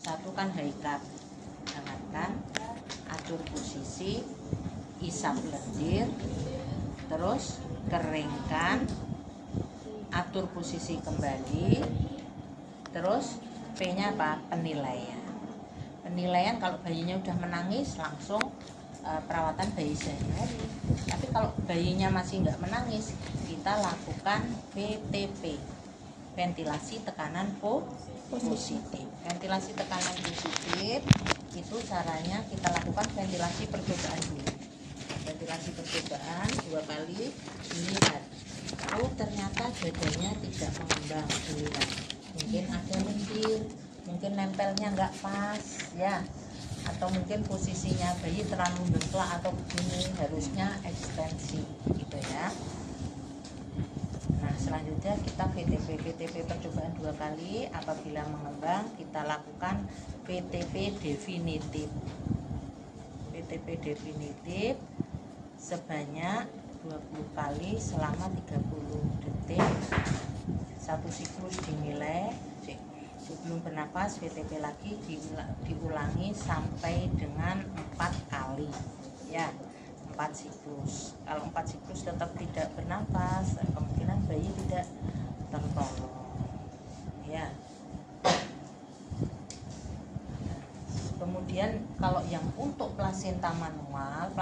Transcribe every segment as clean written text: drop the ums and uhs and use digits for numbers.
satu kan haikat, hangatkan, atur posisi, isap lendir, terus keringkan, atur posisi kembali, terus P-nya apa? Penilaian. Penilaian kalau bayinya udah menangis langsung perawatan bayi sehari-hari. Tapi kalau bayinya masih nggak menangis, kita lakukan VTP, ventilasi tekanan positif. Ventilasi tekanan positif itu caranya kita lakukan ventilasi percobaan dulu. Ventilasi percobaan 2 kali dilihat. Kalau ternyata dadanya tidak mengembang, dilihat. Mungkin ada lendir, mungkin nempelnya nggak pas, ya. Atau mungkin posisinya bayi terlalu dengklak atau begini, harusnya ekstensi gitu ya. Nah selanjutnya kita VTP percobaan 2 kali. Apabila mengembang kita lakukan VTP definitif. VTP definitif sebanyak 20 kali selama 30 detik. Satu siklus dinilai. Sebelum bernapas VTP lagi diulangi sampai dengan 4 kali, ya, 4 siklus. Kalau 4 siklus tetap tidak bernapas, kemungkinan bayi tidak tertolong, ya. Kemudian kalau yang untuk plasenta manual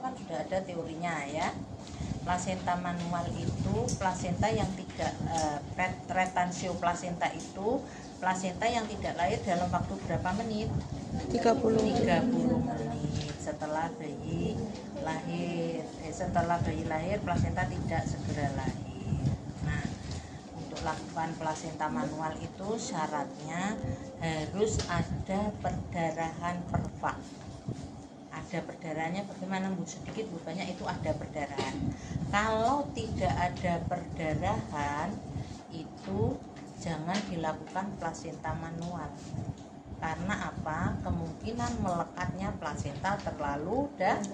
kan sudah ada teorinya, ya. Plasenta manual itu plasenta yang tidak retensio plasenta itu plasenta yang tidak lahir dalam waktu berapa menit? 30 menit setelah bayi lahir. Setelah bayi lahir plasenta tidak segera lahir. Nah, untuk lakukan plasenta manual itu syaratnya harus ada perdarahan perfak. Ada perdarahannya bagaimana, Bu? Sedikit Bu, banyak itu ada perdarahan. Kalau tidak ada perdarahan itu jangan dilakukan plasenta manual. Karena apa? Kemungkinan melekatnya plasenta terlalu dalam.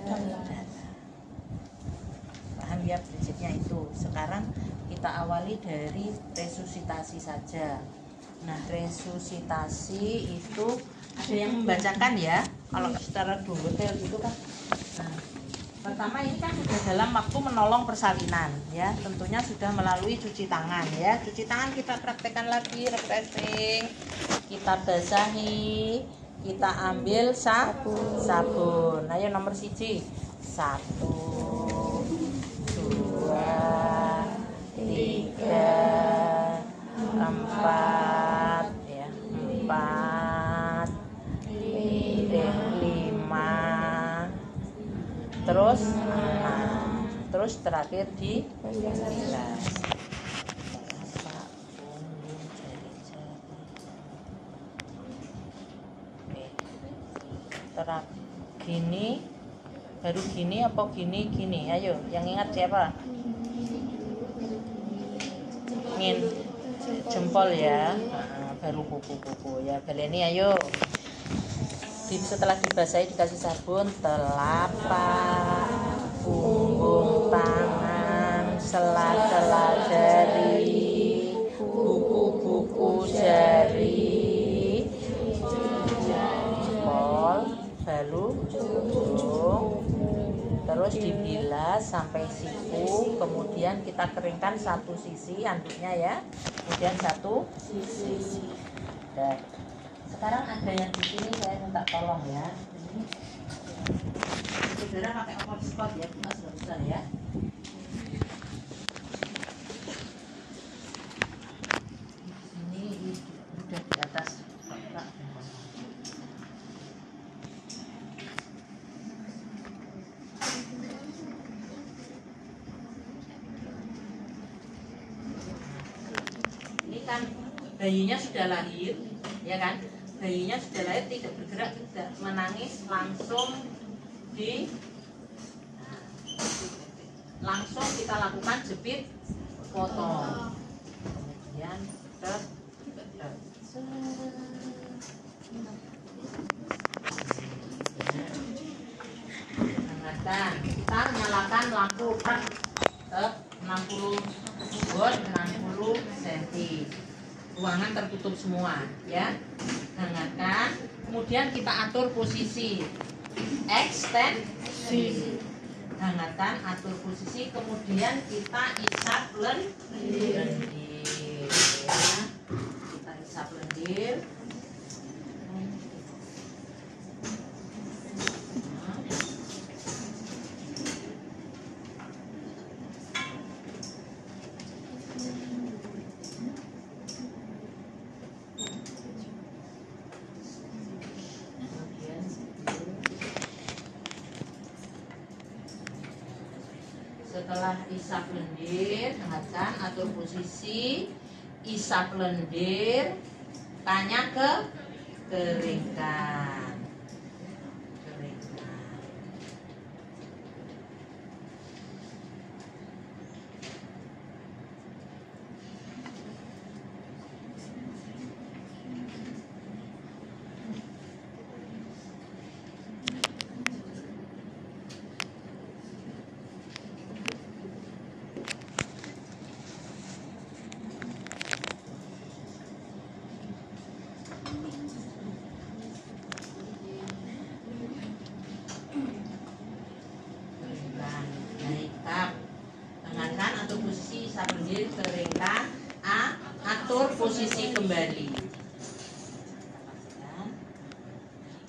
Paham ya prinsipnya itu. Sekarang kita awali dari resusitasi saja. Nah, resusitasi itu ada yang membacakan ya. Kalau secara detail gitu kan. Nah, pertama ini kan sudah dalam waktu menolong persalinan, ya. Tentunya sudah melalui cuci tangan, ya. Cuci tangan kita praktekkan lagi, refreshing. Kita basahi, kita ambil sabun. Ayo nomor 1. 1, 2, 3, 4, ya. 4, 5, terus 6, terus terakhir di 11. Gini, baru gini apa gini? Ayo, yang ingat siapa? Jempol ya. Nah, baru kuku ya. Baleni ayo. Setelah dibasahi dikasih sabun, telapak, punggung tangan, sela-sela jari, buku-buku jari, jempol, balu, ujung, terus dibilas sampai siku. Kemudian kita keringkan satu sisi anduknya, ya. Kemudian satu sisi. Dan sekarang ada yang di sini saya minta tolong, ya. Ini saudara pakai spot ya, nggak susah ya. Ini udah di atas. Ini kan bayinya sudah lahir, ya kan? Bayinya sudah lahir, tidak bergerak, tidak menangis, langsung kita lakukan jepit potong. Kemudian hangatkan. Kita nyalakan lampu 60 volt 60 cm. Ruangan tertutup semua, ya. Hangatkan. Kemudian kita atur posisi ekstensi. Hangatkan, atur posisi, kemudian kita isap lendir. Kita isap lendir. Setelah isap lendir, hangatkan, atur posisi, isap lendir, tanya ke keringkan. Keringkan, atur posisi kembali.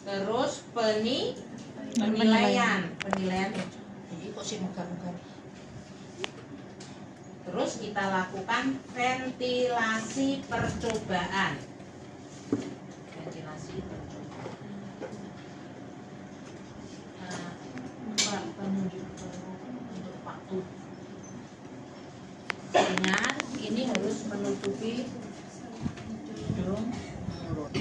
Terus penilaian. Jadi kok sih megah-megah. Terus kita lakukan ventilasi percobaan. Ventilasi percobaan. Penunjuk untuk waktu. Ingat, ini harus menutupi hidung mulut.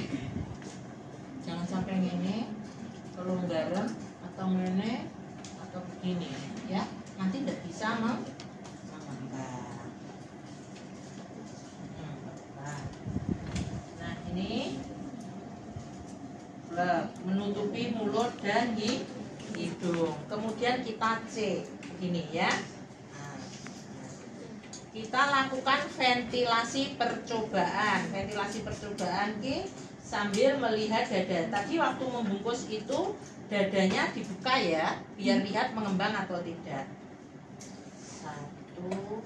Jangan sampai ngene, kelonggaran atau ngene atau begini, ya. Nanti tidak bisa mengembang. Nah, ini menutupi mulut dan hidung. Kemudian kita cek begini, ya. Kita lakukan ventilasi percobaan. Ventilasi percobaan sambil melihat dada. Tadi waktu membungkus itu dadanya dibuka ya, biar lihat mengembang atau tidak. 1, 2.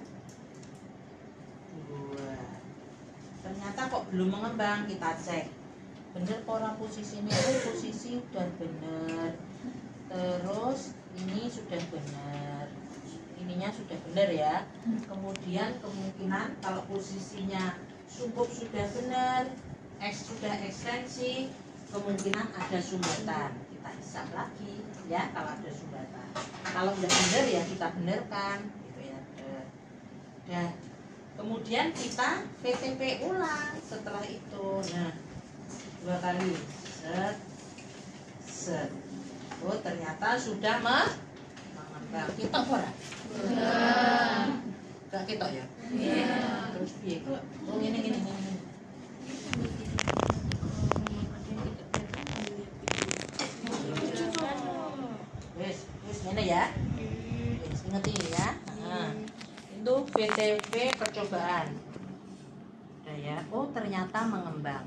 Ternyata kok belum mengembang, kita cek. Bener pora posisinya, posisi udah bener. Terus ini sudah benar. Ininya sudah benar ya. Kemudian kemungkinan kalau posisinya sumkup sudah benar, sudah ekstensi, kemungkinan ada sumbatan. Kita hisap lagi ya kalau ada sumbatan. Kalau udah benar ya kita benarkan gitu ya. Nah, kemudian kita VTP ulang setelah itu. Nah, 2 kali. Set. Oh, ternyata sudah mengembang. Kita ora? Gak ketok ya? Iya. Terus piye? Oh, ngene. Wis ngene ya. Wis ngerti ya. Nah, itu VTP percobaan. Udah ya. Oh, ternyata mengembang.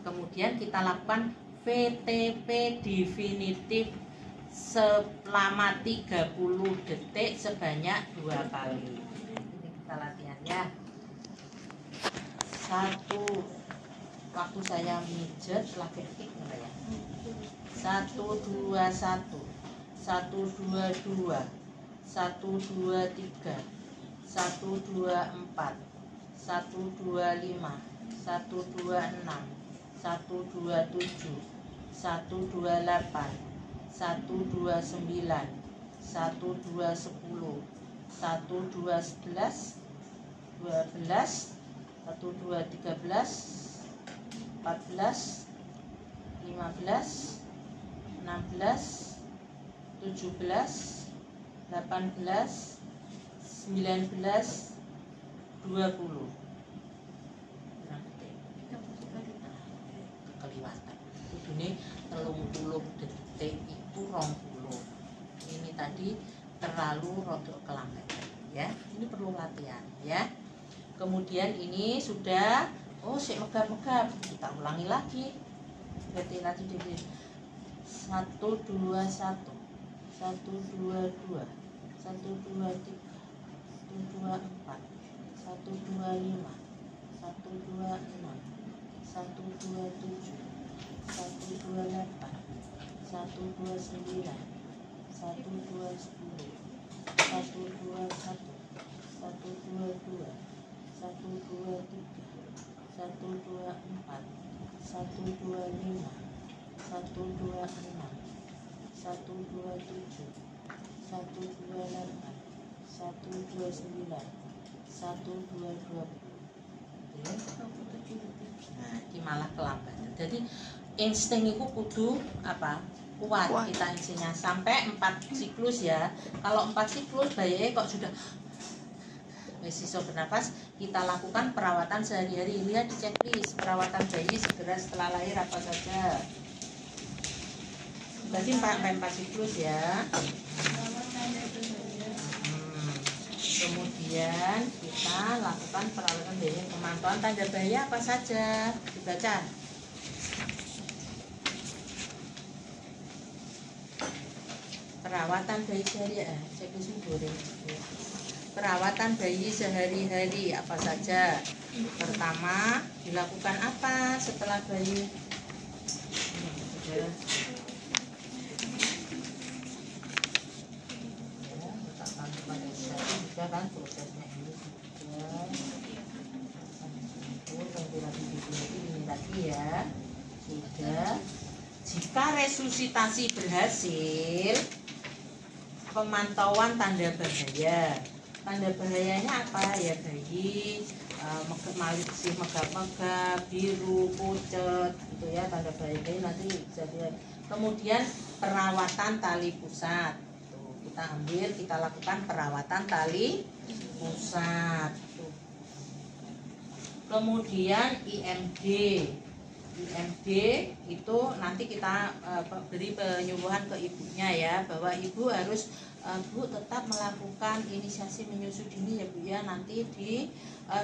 Kemudian kita lakukan VTP definitif selama 30 detik sebanyak 2 kali. Ini kita latihan ya. 1, waktu saya mijet lagi kick ya. 1, 2, 1. 1, 2, 2. 1, 2, 3. 1, 2, 4. 1, 2, 5. 1, 2, 6. 1, 2, 7. 1, 2, 8. 1, 2, 9. 1, 2, 10. 1, 2, 11. 12. 1, 2, 13. 14. 15. 16. 17. 18. 19. 20. Keliwatan. Ini 30 detik itu 20. Ini tadi terlalu rodok kelambat ya. Ini perlu latihan ya. Kemudian ini sudah sik megap-megap. Kita ulangi lagi. berarti nanti jadi 121, 122, 123, 124, 125, 126, 127, 128, 129, 120, 121, 122, 123, 124, 125, 126, 127, 128, 129, 120. Nah, ini malah kelambatan. Jadi insting itu kudu apa? Kuat. Kita instingnya sampai 4 siklus ya. Kalau 4 siklus bayi kok sudah sisa bernafas, kita lakukan perawatan sehari-hari. Lihat di checklist perawatan bayi segera setelah lahir apa saja. Berarti 4 siklus ya. Kemudian kita lakukan perawatan bayi, pemantauan tanda bayi apa saja, dibaca. Perawatan bayi sehari-hari, checklist boleh. Perawatan bayi sehari-hari apa saja. Pertama, dilakukan apa setelah bayi? Juga kan prosesnya ini tadi ya sudah. Jika resusitasi berhasil, pemantauan tanda bahaya. Tanda bahayanya apa ya? Bayi maliksi, megap-megap, biru, pucat gitu ya, tanda bahaya nanti bisa dilihat. Kemudian perawatan tali pusat. Tuh, kita ambil, kita lakukan perawatan tali pusat. Tuh. Kemudian IMD. IMD itu nanti kita beri penyuluhan ke ibunya ya, bahwa ibu harus Bu tetap melakukan inisiasi menyusui dini ya Bu ya, nanti di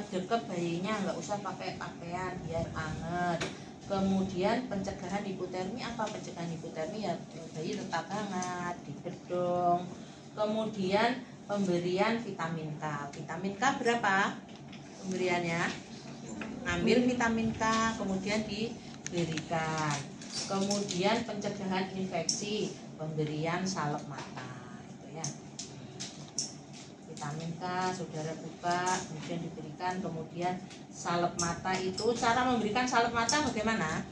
dekat bayinya, nggak usah pakai pakaian biar anget. Kemudian pencegahan hipotermi, apa pencegahan hipotermi ya, bayi tetap hangat, dibedong. Kemudian pemberian vitamin K. Vitamin K berapa pemberiannya? Ambil vitamin K kemudian diberikan. Kemudian pencegahan infeksi, pemberian salep mata itu ya. Vitamin K saudara buka kemudian diberikan. Kemudian salep mata itu, cara memberikan salep mata bagaimana?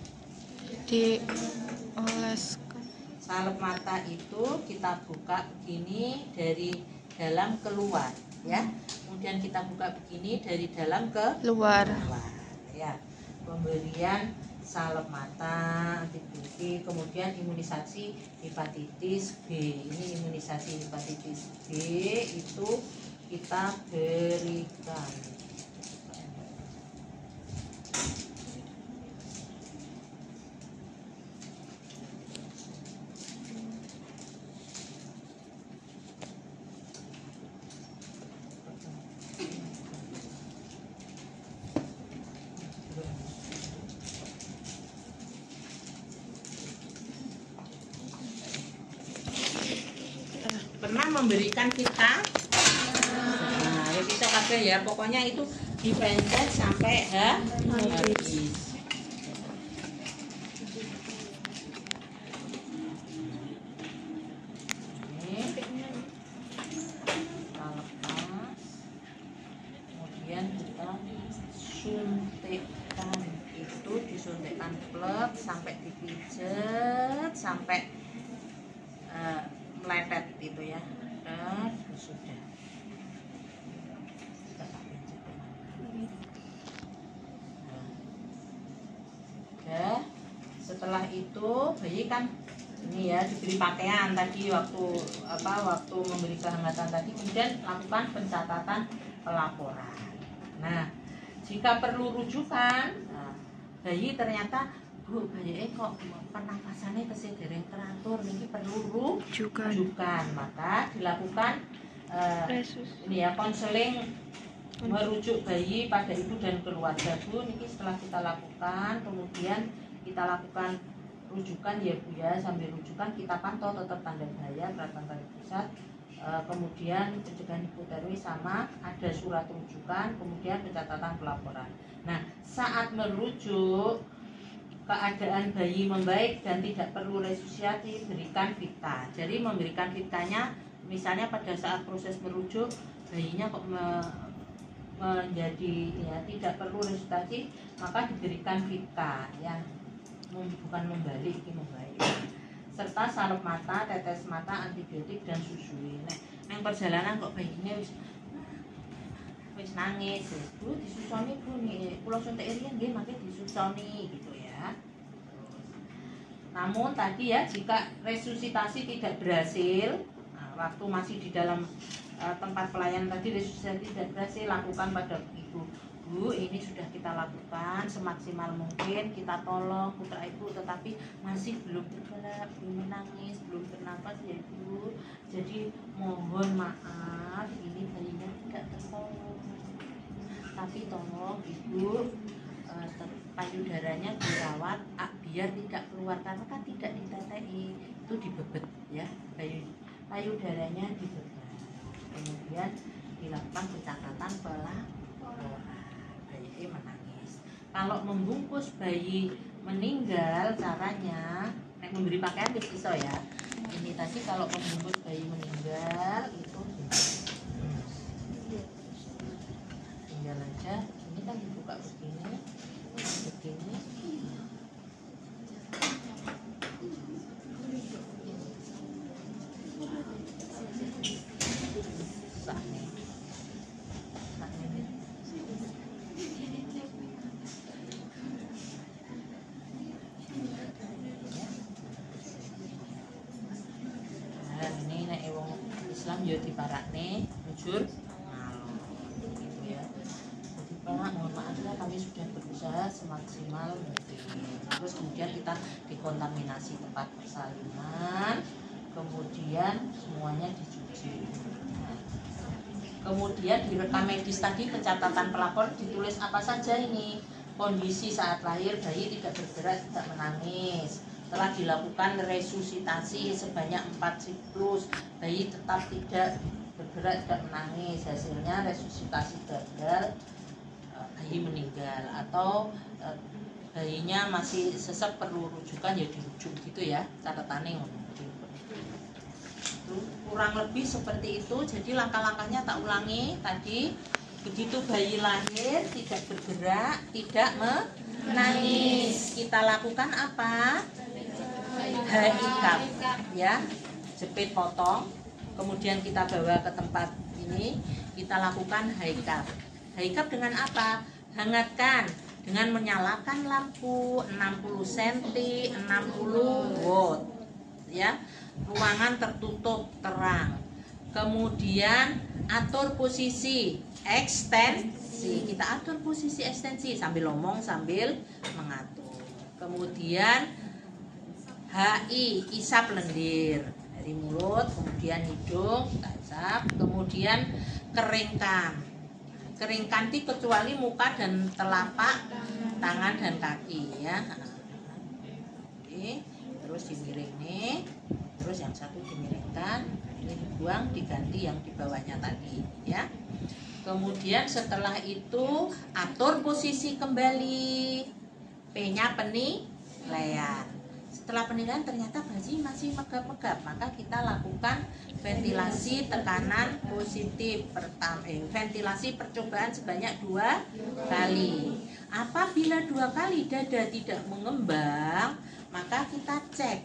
Dioleskan. Salep mata itu kita buka begini dari dalam keluar ya. Kemudian kita buka begini dari dalam ke luar ya. Pemberian salep mata, antibiotik, kemudian imunisasi hepatitis B. Ini imunisasi hepatitis B itu kita berikan. Pernah memberikan kita ya bisa kabeh ya, pokoknya itu dipencet sampai habis. Kemudian kita suntikkan, itu disuntikkan plek sampai dipijet sampai meletet itu ya. Dan sudah. Nah, setelah itu bayi kan ini ya diberi pakaian tadi waktu memberi kehangatan tadi, kemudian lakukan pencatatan pelaporan. Nah, jika perlu rujukan, bayi ternyata Bu, bayi kok pernapasannya kesedereng teratur, ini perlu rujukan, maka dilakukan ini ya konseling merujuk bayi pada ibu dan keluarga. Bu, ini setelah kita lakukan, kemudian kita lakukan rujukan ya Bu ya, sambil rujukan kita pantau tetap tanda bahaya, berat tanda pusat, kemudian pencegahan hipotermi, sama ada surat rujukan, kemudian pencatatan pelaporan. Nah, saat merujuk keadaan bayi membaik dan tidak perlu resusitasi, berikan Vita. Jadi memberikan Vitanya, misalnya pada saat proses merujuk bayinya kok menjadi ya tidak perlu resusitasi, maka diberikan Vita ya, bukan membalik, ini membaik. Serta salep mata, tetes mata, antibiotik dan susui. Neng perjalanan kok bayinya wis nangis, Bu disusoni Bu nih, kula suntik riyen nggih mangke disusoni gitu ya. Namun tadi ya, jika resusitasi tidak berhasil, waktu masih di dalam tempat pelayanan tadi resusitasi tidak berhasil, lakukan pada ibu. Bu, ini sudah kita lakukan semaksimal mungkin, kita tolong putra ibu, tetapi masih belum bergerak, belum menangis, belum bernafas ya Bu. Jadi mohon maaf, ini bayinya tidak tertolong. Tapi tolong ibu, payudaranya dirawat biar tidak keluar, karena kan tidak ditetei, itu dibebet ya, payudaranya dibebet. Kemudian dilakukan pencatatan pelaporan, bayi menangis. Kalau membungkus bayi meninggal, caranya memberi pakaian bisa ya. Ini tadi kalau membungkus bayi meninggal itu tinggal aja, ini kan dibuka begini. Ini nek wong Islam yo diparakne jujur gitu ya. Jadi Pak, mohon maaf ya, kami sudah berusaha semaksimal mungkin. Terus kemudian kita dikontaminasi tempat persalinan, kemudian semuanya dicuci. Kemudian di rekam medis tadi, pencatatan pelapor ditulis apa saja ini. Kondisi saat lahir, bayi tidak bergerak, tidak menangis. Telah dilakukan resusitasi sebanyak 4 siklus, bayi tetap tidak bergerak, tidak menangis. Hasilnya resusitasi gagal, bayi meninggal. Atau bayinya masih sesek, perlu rujukan ya dirujuk gitu ya, catatannya kurang lebih seperti itu. Jadi langkah-langkahnya tak ulangi tadi. Begitu bayi lahir tidak bergerak, tidak menangis, kita lakukan apa? Haikap ya, jepit potong, kemudian kita bawa ke tempat ini, kita lakukan haikap. Haikap dengan apa? Hangatkan dengan menyalakan lampu 60 cm 60 watt ya, ruangan tertutup terang. Kemudian atur posisi ekstensi, kita atur posisi ekstensi sambil ngomong sambil mengatur. Kemudian HI, isap lendir dari mulut, kemudian hidung kita isap, kemudian keringkan. Keringkan itu kecuali muka dan telapak tangan dan kaki ya. Oke, terus dimiring nih, terus yang satu dimiringkan, ini dibuang, diganti yang di bawahnya tadi ya. Kemudian setelah itu atur posisi kembali, P-nya penilaian. Setelah penilaian ternyata bayi masih megap-megap, maka kita lakukan ventilasi tekanan positif pertama, ventilasi percobaan sebanyak 2 kali. Apabila 2 kali dada tidak mengembang, maka kita cek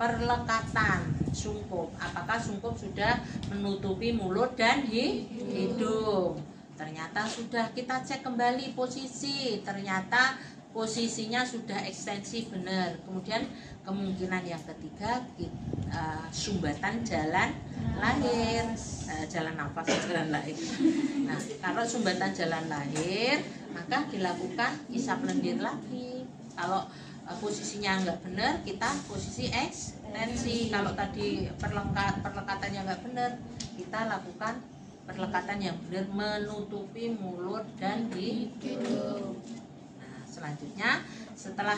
perlekatan sungkup, apakah sungkup sudah menutupi mulut dan hidung. Ternyata sudah, kita cek kembali posisi, ternyata posisinya sudah ekstensi benar. Kemudian kemungkinan yang ketiga, sumbatan jalan lahir, jalan nafas, jalan lahir. Nah, kalau sumbatan jalan lahir, maka dilakukan isap lendir lagi. Kalau posisinya enggak benar, kita posisi ekstensi. Kalau tadi perlekatannya enggak benar, kita lakukan perlekatan yang benar, menutupi mulut dan hidung. Selanjutnya setelah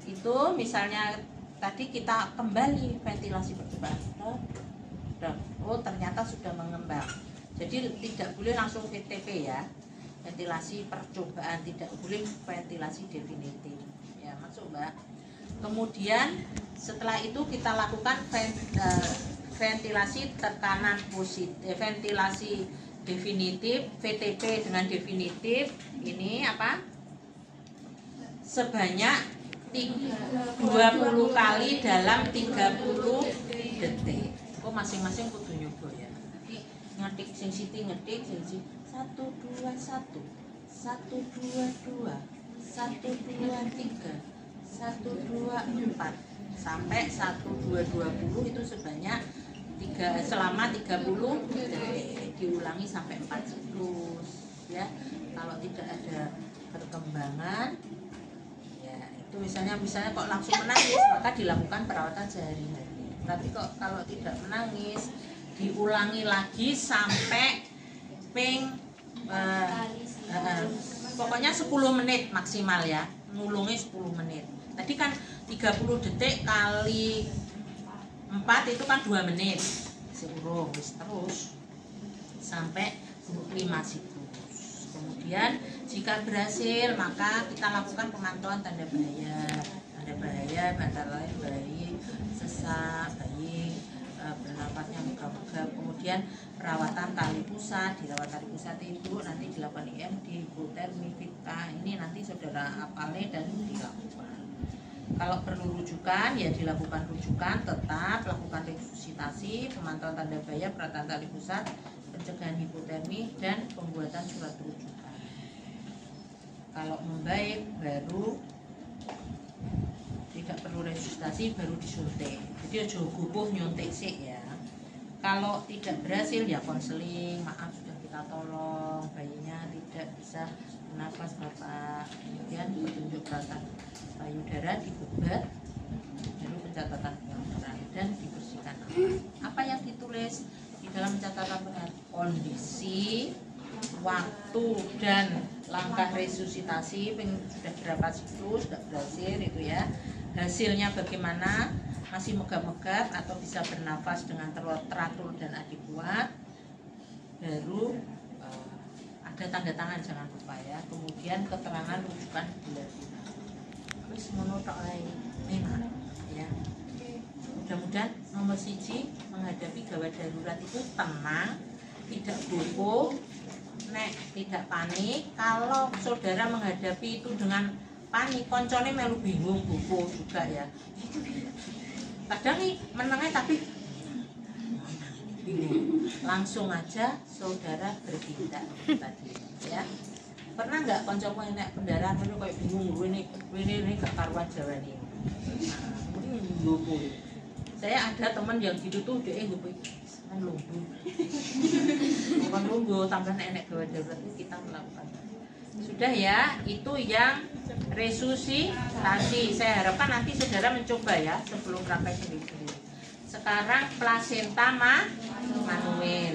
Itu misalnya tadi kita kembali ventilasi percobaan sudah, oh ternyata sudah mengembang. Jadi tidak boleh langsung VTP ya, ventilasi percobaan, tidak boleh ventilasi definitif ya, masuk Mbak. Kemudian setelah itu kita lakukan ventilasi tekanan positif, ventilasi definitif, VTP dengan definitif. Ini apa? Sebanyak 20 kali dalam 30 detik. Oh, masing-masing kudu nyoba ya. Ngetik sing Siti ngetik sing 1 2 1 1 2 2 1 2 3 1 2 4 sampai 1 2 20 itu sebanyak selama 30 detik, diulangi sampai 4 siklus ya. Kalau tidak ada perkembangan ya, itu misalnya kok langsung menangis, maka dilakukan perawatan sehari-hari. Tapi kok kalau tidak menangis, diulangi lagi sampai pokoknya 10 menit maksimal ya, ngulungi 10 menit. Tadi kan 30 detik kali 4 itu kan 2 menit, diurung terus sampai 5 siklus. Kemudian jika berhasil, maka kita lakukan pemantauan tanda bahaya antara lain bayi sesak, bayi bernafasnya megap-megap. Kemudian perawatan tali pusat, dirawat tali pusat itu nanti dilakukan IMD, hipotermi, Vita. Ini nanti saudara apale dan dilakukan. Kalau perlu rujukan ya dilakukan rujukan, tetap lakukan resusitasi, pemantauan tanda bahaya, perawatan tali pusat, pencegahan hipotermi, dan pembuatan surat rujukan. Kalau membaik baru tidak perlu resusitasi, baru disuntik. Jadi aja gubuh nyuntik sih ya. Kalau tidak berhasil ya konseling, maaf sudah kita tolong, bayinya tidak bisa bernafas Bapak. Kemudian petunjuk peralatan payudara dibebat, baru pencatatan pengaturan dan dibersihkan. Apa yang ditulis di dalam catatan kondisi, waktu dan langkah resusitasi, sudah berapa siklus, sudah berhasil itu ya. Hasilnya bagaimana, masih megap-megap atau bisa bernafas dengan teratur dan adekuat, baru ada tanda tangan jangan lupa ya. Kemudian keterangan rujukan bulan. Terus monotok memang ya. Mudah-mudahan nomor 1 menghadapi gawat darurat itu tenang, tidak gopoh, tidak panik. Kalau saudara menghadapi itu dengan panik, koncone melu bingung, gopoh juga ya. Kadang nih menengah tapi bingung. Langsung aja saudara bertindak tadi ya. Pernah nggak koncomu enek pendarahan itu kayak bingung, ini gak karuan Jawa nih. Saya ada teman yang gitu tuh, dia gue kan lumpuh, bukan lumpuh, tambah enek gawat darurat itu kita melakukan. Sudah ya, itu yang resusitasi. Saya harapkan nanti saudara mencoba ya sebelum praktek sendiri. Sekarang plasenta manual.